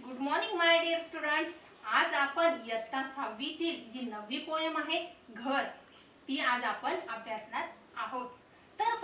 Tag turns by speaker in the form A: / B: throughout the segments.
A: Good morning my dear students. आज आपण इयत्ता 6वीतील जी नववी पोयम आहे घर, ती आज आपण अभ्यासणार आहोत. तर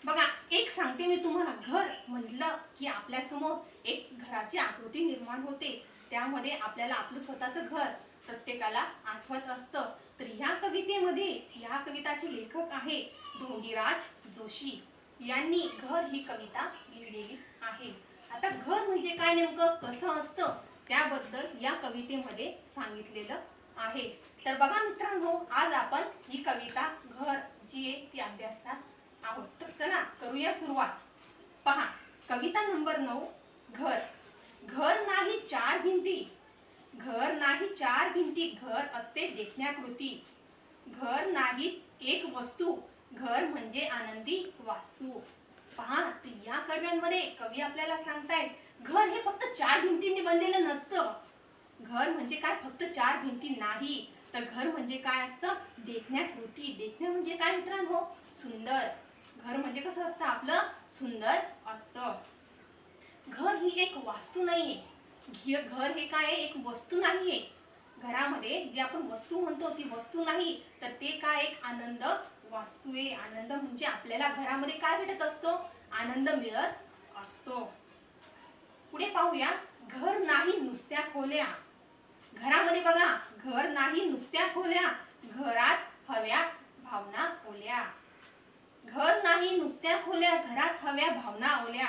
A: बघा, एक सांगते मी तुम्हाला. घर म्हटलं की आपल्यासमोर एक घराची आकृती निर्माण होते. त्यामध्ये आपल्याला आपलं स्वतःचं घर प्रत्येकाला आठवत असतं. तर ह्या कवितेमध्ये या कविताचे लेखक आहे धोंडीराज जोशी यांनी घर ही कविता लिहिलेली आहे. आता घर म्हणजे काय, नेमकं कसं असतं, त्याबद्दल या कवितेमध्ये सांगितलेलं आहे. तर बघा मित्रांनो, आज आपण ही कविता घर जी आहे ती अभ्यासणार आहोत. तर चला करूया सुरुवात. पहा, कविता नंबर 9. घर. घर नाही चार भिंती, घर नाही चार भिंती, घर असते देखण्याकृती. घर नाही एक वस्तू, घर म्हणजे आनंदी वास्तू. पहा, या कडव्यांमध्ये कवी आपल्याला सांगतायत घर हे फक्त चार भिंतींनी बनलेलं नसतं. घर म्हणजे काय फक्त चार भिंती नाही, तर घर म्हणजे काय असतं, देखण्याकृती. देखणं म्हणजे काय मित्रांनो, सुंदर. घर म्हणजे कसं असतं, आपलं सुंदर असतं. घर ही एक वास्तू नाहीये. घर हे काय आहे, एक वस्तू नाहीये. घरामध्ये जी आपण वस्तू म्हणतो ती वस्तू नाही, तर ते काय, एक आनंद वास्तू आहे. आनंद म्हणजे आपल्याला घरामध्ये काय भेटत असतो, आनंद मिळत असतो. पुढे पाहूया. घर नाही नुसत्या खोल्या. घरामध्ये बघा, घर नाही नुसत्या खोल्या, घरात हव्या भावना ओल्या. घर नाही नुसत्या खोल्या, घरात हव्या भावना ओल्या.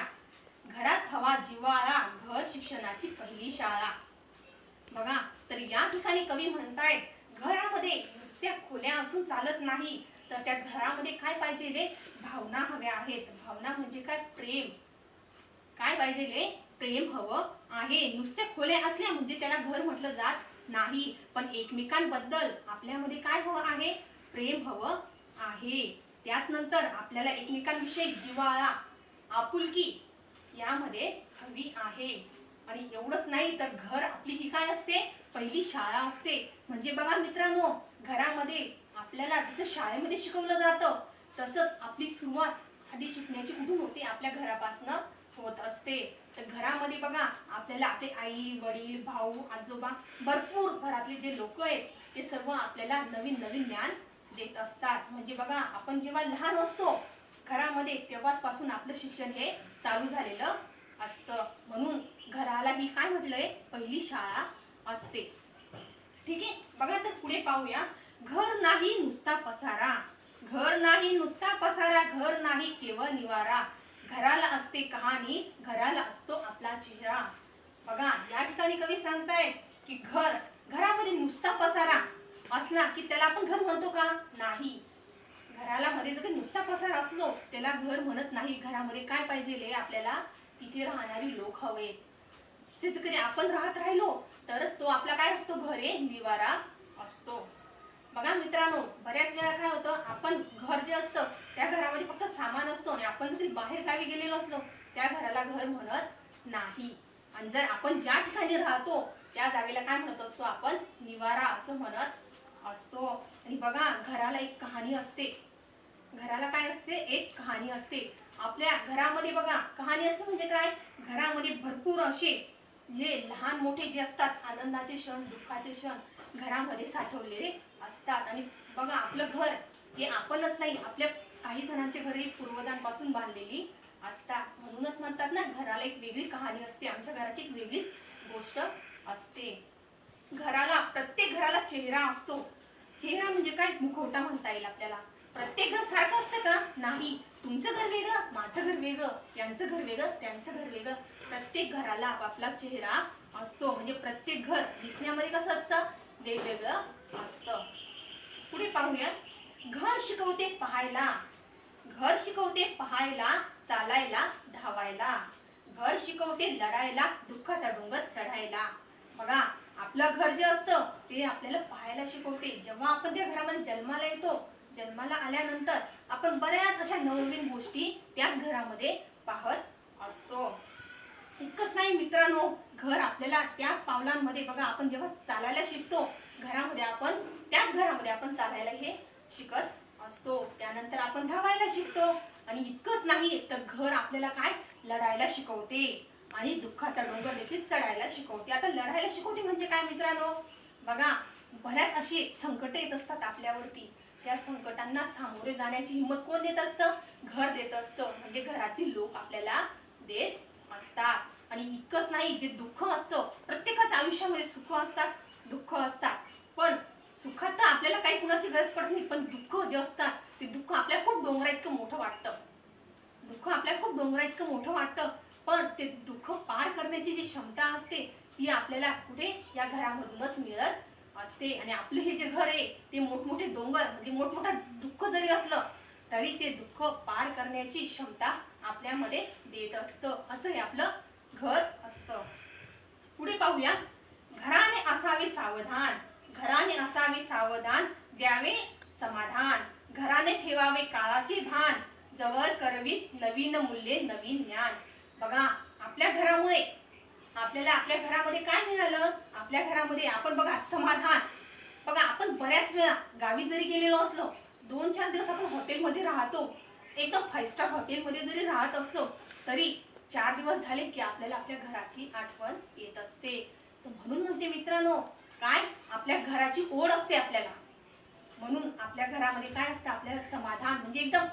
A: घरात हवा जिव्हाळा, घर शिक्षणाची पहिली शाळा. बघा, तर या ठिकाणी कवी म्हणतायत घरामध्ये नुसत्या खोल्या असून चालत नाही, तर त्या घरामध्ये काय पाहिजे रे, भावना हव्या आहेत. भावना म्हणजे काय, प्रेम. काय पाहिजे रे, प्रेम हवं आहे. नुसत्या खोल्या असल्या म्हणजे त्याला घर म्हटलं जात नाही, पण एकमेकांबद्दल आपल्यामध्ये काय हवं आहे, प्रेम हवं आहे. त्याच नंतर आपल्याला एकमेकांविषयी जिव्हाळा, आपुलकी यामध्ये हवी आहे. आणि एवढंच नाही, तर घर आपली ही काय असते, पहिली शाळा असते. म्हणजे बघा मित्रांनो, घरामध्ये आपल्याला जसं शाळेमध्ये शिकवलं जातं, तसंच आपली सुरुवात आधी शिकण्याची कुठून होते, आपल्या घरापासून होत असते. तर घरामध्ये बघा, आपल्याला आपले आई वडील भाऊ आजोबा भरपूर घरातले जे लोक आहेत ते सर्व आपल्याला नवीन नवीन ज्ञान देत असतात. म्हणजे बघा, आपण जेव्हा लहान असतो घरामध्ये, तेव्हाच पासून आपलं शिक्षण हे चालू झालेलं असतं. म्हणून घराला ही काय म्हटलंय, पहिली शाळा असते. ठीक आहे. बघा, तर पुढे पाहूया. घर नाही नुसता पसारा. घर नाही नुसता पसारा, घर नाही केवळ निवारा. घराला असते कहाणी, घराला असतो आपला चेहरा. बघा, या ठिकाणी कवी सांगताय की घरामध्ये नुसता पसारा असला की त्याला आपण घर म्हणतो का, नाही. घराला मध्ये जर नुसता पसारा असलो त्याला घर म्हणत नाही. घरामध्ये काय पाहिजे, आपल्याला तिथे राहणारी लोक हवे. तिथे जर कधी आपण राहिलो तरच तो आपला काय असतो, घर हे निवारा असतो. बघा मित्रांनो, बऱ्याच वेळा काय होतं, आपण घर जे असतं त्या घरामध्ये फक्त सामान असतो आणि आपण जर कधी बाहेर गावी गेलेलो असलो त्या घराला घर म्हणत नाही. आणि जर आपण ज्या ठिकाणी राहतो त्या जागेला काय म्हणत असतो, आपण निवारा असं म्हणत असतो. आणि बघा, घराला एक कहाणी असते. घराला काय असते, एक कहाणी असते. आपल्या घरामध्ये बघा, कहाणी असते म्हणजे काय, घरामध्ये भरपूर असे जे लहान मोठे जे असतात, आनंदाचे क्षण दुःखाचे क्षण घरामध्ये साठवलेले असतात. आणि बघा, आपलं घर हे आपणच नाही, आपल्या काही जणांचे घर ही पूर्वजांपासून बांधलेली असतात. म्हणूनच म्हणतात ना, घराला एक वेगळी कहाणी असते. आमच्या घराची एक वेगळीच गोष्ट असते. प्रत्येक घराला चेहरा असतो. चेहरा म्हणजे काय, मुखवटा म्हणता येईल आपल्याला. प्रत्येक घर सारखं असतं का, नाही. तुमचं घर वेगळं, माझं घर वेगळं, यांचं घर वेगळं, त्यांचं घर वेगळं. प्रत्येक घराला आपापला चेहरा असतो. म्हणजे प्रत्येक घर दिसण्यामध्ये कसं असतं, वेगवेगळं असतं. पुढे पाहूया. घर शिकवते पाहायला. घर शिकवते पाहायला, चालायला धावायला. घर शिकवते लढायला, दुःखाचा डोंगर चढायला. बघा, आपलं घर जे असतं ते आपल्याला पाहायला शिकवते. जेव्हा आपण त्या घरामध्ये जन्माला येतो, जन्माला आल्यानंतर आपण बऱ्याच अशा नवनवीन गोष्टी त्याच घरामध्ये पाहत असतो. इतकंच नाही मित्रांनो, घर आपल्याला त्या पावलांमध्ये बघा, आपण जेव्हा चालायला शिकतो त्याच घरामध्ये आपण चालायला हे शिकत असतो. त्यानंतर आपण धावायला शिकतो. आणि इतकंच नाही, तर घर आपल्याला काय, लढायला शिकवते. आणि दुःखाचा डोंगर देखील चढायला शिकवते. आता लढायला शिकवते म्हणजे काय मित्रांनो, बघा बऱ्याच अशी संकटे येत असतात आपल्यावरती. त्या संकटांना सामोरे जाण्याची हिंमत कोण देत असतं? घर देत असतं. म्हणजे घरातील लोक आपल्याला देत असतात. आणि इतकंच नाही, जे दुःख असतं, प्रत्येकाच्या आयुष्यामध्ये सुख असतात, दुःख असतात, पण सुखात तर आपल्याला काही कुणाची गरज पडत नाही, पण दुःख जे असतात ते दुःख आपल्याला खूप डोंगरा इतकं मोठं वाटतं. दुःख आपल्याला खूप डोंगरा इतकं मोठं वाटतं, पण ते दुःख पार करण्याची जी क्षमता असते ती आपल्याला कुठे? या घरामधूनच मिळत असते. आणि आपलं हे जे घर आहे ते मोठमोठे डोंगर म्हणजे मोठमोठं दुःख जरी असलं तरी ते दुःख पार करण्याची क्षमता आपल्यामध्ये देत असतं. असं हे आपलं घर असतं. पुढे पाहूया. घराने असावे सावधान, घराने असावे सावधान, द्यावे समाधान, घराने ठेवावे काळाचे भान, जवळ करवीत नवीन मूल्ये नवीन ज्ञान. बघा आपल्या घरामुळे आपल्याला आपल्या घरामध्ये काय मिळालं? आपल्या घरामध्ये आपण बघा समाधान. बघा आपण बऱ्याच वेळा गावी जरी गेलेलो असलो, 2-4 दिवस आपण हॉटेलमध्ये राहतो, एकदम 5 स्टार हॉटेलमध्ये जरी राहत असलो तरी 4 दिवस झाले की आपल्याला आपल्या घराची आठवण येत असते. तर म्हणून म्हणते मित्रांनो, काय आपल्या घराची ओढ असते आपल्याला. म्हणून आपल्या घरामध्ये काय असतं? आपल्याला समाधान म्हणजे एकदम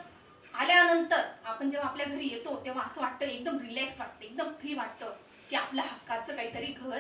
A: आल्यानंतर आपण जेव्हा आपल्या घरी येतो तेव्हा असं वाटतं, एकदम रिलॅक्स वाटतं, एकदम फ्री वाटतं की आपल्या हक्काचं काहीतरी घर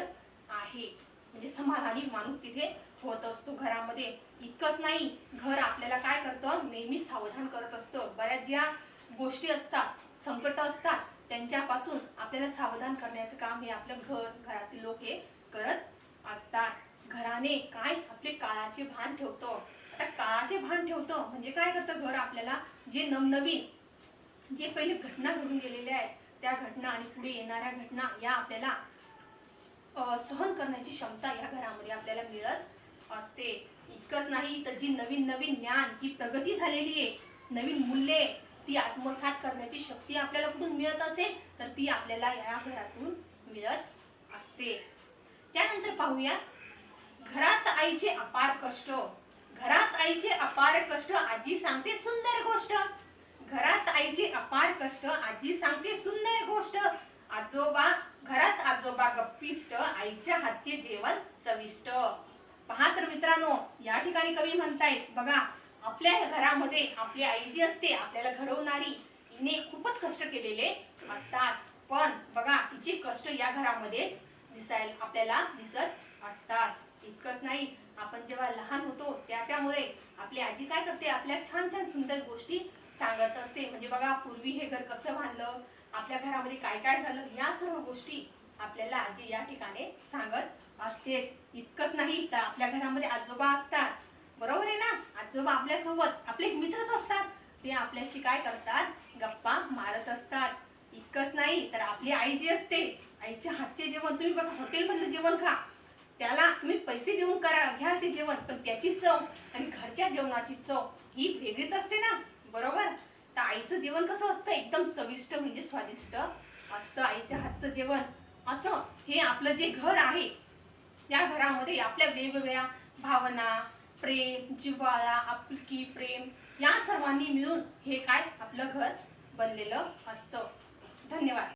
A: आहे. म्हणजे समाधानी माणूस तिथे होत असतो घरामध्ये. इतकंच नाही, घर आपल्याला काय करतं? नेहमी सावधान करत असतं. बऱ्याच ज्या गोष्टी असतात, संकट असतात, त्यांच्यापासून आपल्याला सावधान करण्याचं काम हे आपलं घर, घरातील लोक हे करत असतात. घराने काय? आपले काळाचे भान ठेवतो. आता काळाचे भान ठेवतं म्हणजे काय करतं घर आपल्याला? जे नवनवीन जे पहिले घटना घडून गेलेल्या आहेत त्या घटना आणि पुढे येणाऱ्या घटना या आपल्याला सहन करण्याची क्षमता या घरामध्ये आपल्याला मिळत असते. इतकंच नाही, तर जी नवीन नवीन ज्ञान, जी प्रगती झालेली आहे, नवीन मूल्ये, ती आत्मसात करण्याची शक्ती आपल्याला कुठून मिळत असेल? तर ती आपल्याला या घरातून मिळत असते. त्यानंतर पाहूया. घरात आईचे अपार कष्ट, घरात आईचे अपार कष्ट, आजी सांगते सुंदर गोष्ट. घरात आईचे अपार कष्ट, आजी सांगते सुंदर गोष्ट. आजोबा घरात आजोबा गप्पिष्ट, आईच्या हातचे जेवण चविष्ट. पहा तर मित्रांनो, या ठिकाणी कवी म्हणतायत बघा, आपल्या घरामध्ये आपली आई जी असते आपल्याला घडवणारी, हिने खूपच कष्ट केलेले असतात. पण बघा तिचे कष्ट या घरामध्येच आपल्याला दिसत असतात. इतकंच नाही, आपण जेव्हा लहान होतो त्याच्यामुळे आपली आजी काय करते? आपल्या छान छान सुंदर गोष्टी सांगत असते. म्हणजे बघा पूर्वी हे घर कसं बांधलं, आपल्या घरामध्ये काय काय झालं, या सर्व गोष्टी आपल्याला आजी या ठिकाणी सांगत असते. इतकंच नाही, तर आपल्या घरामध्ये आजोबा असतात, बरोबर आहे ना? आजोबा आपल्यासोबत आपले मित्रच असतात. ते आपल्याशी काय करतात? गप्पा मारत असतात. इतकंच नाही, तर आपली आई जी असते, आईच्या हातचे जेवण, तुम्ही बघा हॉटेलमधलं जेवण खा, त्याला तुम्ही पैसे देऊन घ्या ते जेवण, पण त्याची चव आणि घरच्या जेवणाची चव ही वेगळीच असते ना, बरोबर? तर आईचं जेवण कसं असतं? एकदम चविष्ट म्हणजे स्वादिष्ट असतं आईच्या हातचं जेवण. असं हे आपलं जे घर आहे, या घरामध्ये आपल्या वेगवेगळ्या भावना, प्रेम, जिव्हाळा, आपुलकी, प्रेम या सर्वांनी मिळून हे काय आपलं घर बनलेलं असतं. धन्यवाद.